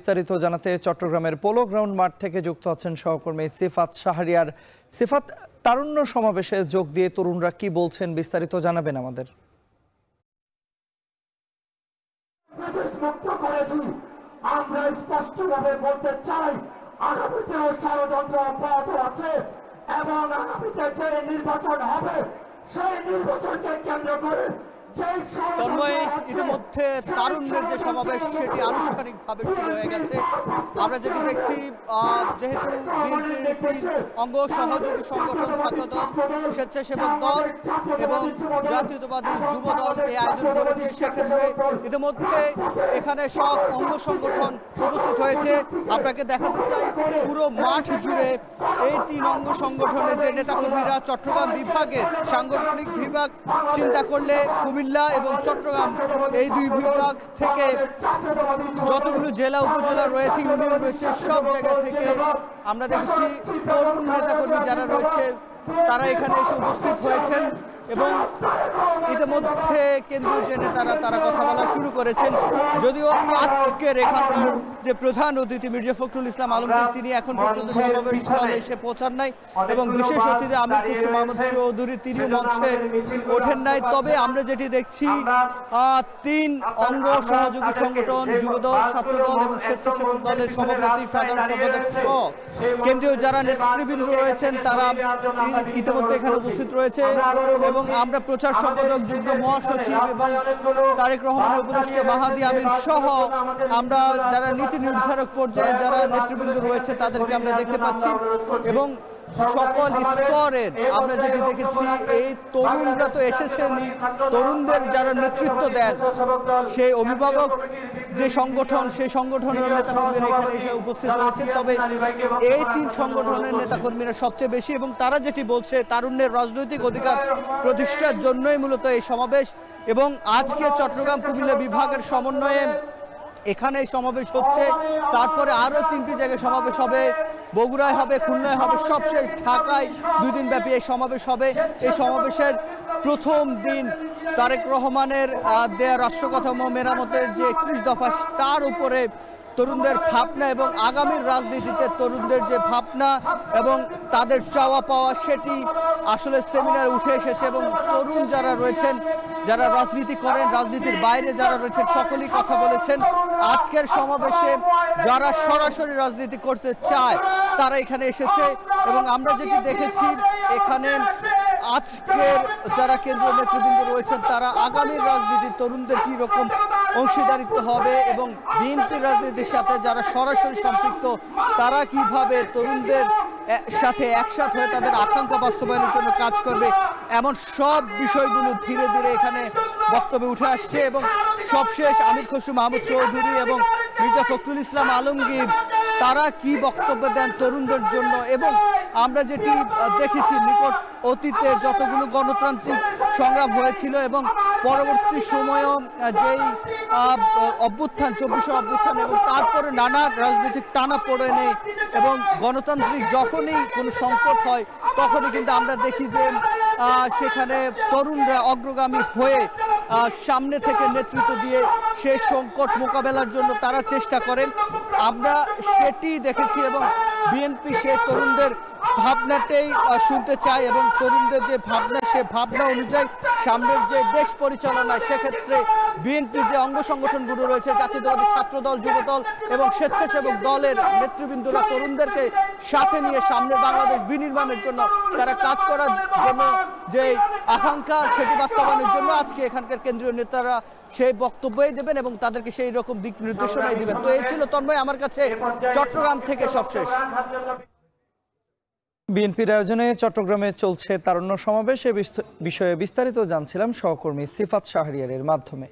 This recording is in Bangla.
বিস্তারিত জানাতে চট্টগ্রামের পোলো গ্রাউন্ড মাঠ থেকে যুক্ত আছেন সহকর্মী সিফাত শাহরিয়ার। সিফাত, তারুণ্য সমাবেশে যোগ দিয়ে তরুণরা কি বলছেন বিস্তারিত জানাবেন আমাদের। আমরা স্পষ্টভাবে বলতে চাই, আগামীতেও ষড়যন্ত্র অব্যাহত আছে এবং আগামীতে যে নির্বাচন হবে সেই নির্বাচনকে কেন্দ্র করে ইতিমধ্যে তারুণ্যের যে সমাবেশ সেটি আনুষ্ঠানিকভাবে শুরু হয়ে গেছে। আমরা যেটি দেখছি, যেহেতু বিএনপির অঙ্গ সহযোগী সংগঠন ছাত্রদল, স্বেচ্ছাসেবক দল এবং জাতীয়তাবাদী যুব দল এই আয়োজন করেছে, সেক্ষেত্রে ইতিমধ্যে এখানে সব অঙ্গ সংগঠন উপস্থিত হয়েছে। আপনাকে দেখাতে চাই পুরো মাঠ জুড়ে এই তিন অঙ্গ সংগঠনের যে নেতাকর্মীরা চট্টগ্রাম বিভাগের সাংগঠনিক বিভাগ চিন্তা করলে কুমিল্লা এবং চট্টগ্রাম এই দুই বিভাগ থেকে যতগুলো জেলা উপজেলা রয়েছে, ইউনিয়ন রয়েছে, সব জায়গা থেকে আমরা দেখেছি তরুণ নেতাকর্মী যারা রয়েছে তারা এখানে এসে উপস্থিত হয়েছেন এবং ইতিমধ্যে কেন্দ্রীয় যে নেতারা তারা কথা বলা শুরু করেছেন। যদিও আজকের এখানকার যে প্রধান অতিথি মির্জা ফখরুল ইসলাম আলমগীর তিনি এখন পর্যন্ত সমাবেশ স্থলে এসে পৌঁছান নাই এবং বিশেষ অতিথি আমির খুরশিদ মাহমুদ চৌধুরী তিনিও মঞ্চে ওঠেন নাই। তবে আমরা যেটি দেখছি, তিন অঙ্গ সহযোগী সংগঠন যুবদল, ছাত্রদল এবং স্বেচ্ছাসেবক দলের সভাপতি, সাধারণ সম্পাদক সহ কেন্দ্রীয় যারা নেতৃবৃন্দ রয়েছেন তারা ইতিমধ্যে এখানে উপস্থিত রয়েছে এবং আমরা প্রচার সম্পাদক যুগ্ম মহাসচিব এবং তারেক রহমানের উপদেষ্টা মাহাদি আমিন সহ আমরা যারা নীতি নির্ধারক পর্যায়ে যারা নেতৃবৃন্দ রয়েছে তাদেরকে আমরা দেখতে পাচ্ছি এবং সকল স্তরের আমরা যেটি দেখেছি এই তরুণরা তো এসেছেনই, তরুণদের যারা নেতৃত্ব দেন সেই অভিভাবক যে সংগঠন সেই সংগঠনের নেতাকর্মীরা এখানে এসে উপস্থিত হয়েছেন। তবে এই তিন সংগঠনের নেতাকর্মীরা সবচেয়ে বেশি এবং তারা যেটি বলছে তারুণ্যের রাজনৈতিক অধিকার প্রতিষ্ঠার জন্যই মূলত এই সমাবেশ এবং আজকে চট্টগ্রাম কুমিল্লা বিভাগের সমন্বয়ে এখানে সমাবেশ হচ্ছে। তারপরে আরও তিনটি জায়গায় সমাবেশ হবে, বগুড়ায় হবে, খুলনায় হবে, সবশেষ ঢাকায় 2 দিন ব্যাপী এই সমাবেশ হবে। এই সমাবেশের প্রথম দিন তারেক রহমানের দেয়া রাষ্ট্রকাঠামো মেরামতের যে 31 দফা তার উপরে তরুণদের ভাবনা এবং আগামীর রাজনীতিতে তরুণদের যে ভাবনা এবং তাদের চাওয়া পাওয়া সেটি আসলে সেমিনারে উঠে এসেছে এবং তরুণ যারা রয়েছেন, যারা রাজনীতি করেন, রাজনীতির বাইরে যারা রয়েছেন সকলেই কথা বলেছেন। আজকের সমাবেশে যারা সরাসরি রাজনীতি করতে চায় তারা এখানে এসেছে এবং আমরা যেটি দেখেছি এখানে আজকের যারা কেন্দ্রীয় নেতৃবৃন্দ রয়েছেন তারা আগামীর রাজনীতি তরুণদের কী রকম অংশীদারিত্ব হবে এবং বিএনপির রাজনীতির সাথে যারা সরাসরি সম্পৃক্ত তারা কিভাবে তরুণদের সাথে একসাথ হয়ে তাদের আকাঙ্ক্ষা বাস্তবায়নের জন্য কাজ করবে, এমন সব বিষয়গুলো ধীরে ধীরে এখানে বক্তব্যে উঠে আসছে এবং সবশেষ আমির খুরশিদ মাহমুদ চৌধুরী এবং মির্জা ফখরুল ইসলাম আলমগীর তারা কি বক্তব্য দেন তরুণদের জন্য। এবং আমরা যেটি দেখেছি নিকট অতীতে যতগুলো গণতান্ত্রিক সংগ্রাম হয়েছিল এবং পরবর্তী সময়েও যেই অভ্যুত্থান 24 অভ্যুত্থান এবং তারপরে নানা রাজনৈতিক টানা পড়ে নেই এবং গণতান্ত্রিক যখনই কোনো সংকট হয় তখনই কিন্তু আমরা দেখি যে সেখানে তরুণরা অগ্রগামী হয়ে সামনে থেকে নেতৃত্ব দিয়ে সেই সংকট মোকাবেলার জন্য তারা চেষ্টা করেন। আমরা সেটি দেখেছি এবং বিএনপি সেই তরুণদের ভাবনাটাই শুনতে চায় এবং তরুণদের যে ভাবনা সে ভাবনা অনুযায়ী সামনের যে দেশ পরিচালনা সেক্ষেত্রে বিএনপির যে অঙ্গ সংগঠনগুলো রয়েছে জাতীয়তাবাদী ছাত্রদল, যুবদল এবং স্বেচ্ছাসেবক দলের নেতৃবৃন্দরা তরুণদেরকে সাথে নিয়ে সামনের বাংলাদেশ বিনির্মাণের জন্য তারা কাজ করার জন্য যে আকাঙ্ক্ষা সেটি বাস্তবায়নের জন্য আজকে এখানকার কেন্দ্রীয় নেতারা সেই বক্তব্যই দেবেন এবং তাদেরকে সেই রকম দিক নির্দেশনাই দিবেন। তো এই ছিল তন্ময় আমার কাছে চট্টগ্রাম থেকে সবশেষ। বিএনপির আয়োজনে চট্টগ্রামে চলছে তারুণ্য সমাবেশ, এ বিষয়ে বিস্তারিত জানছিলাম সহকর্মী সিফাত শাহরিয়ারের মাধ্যমে।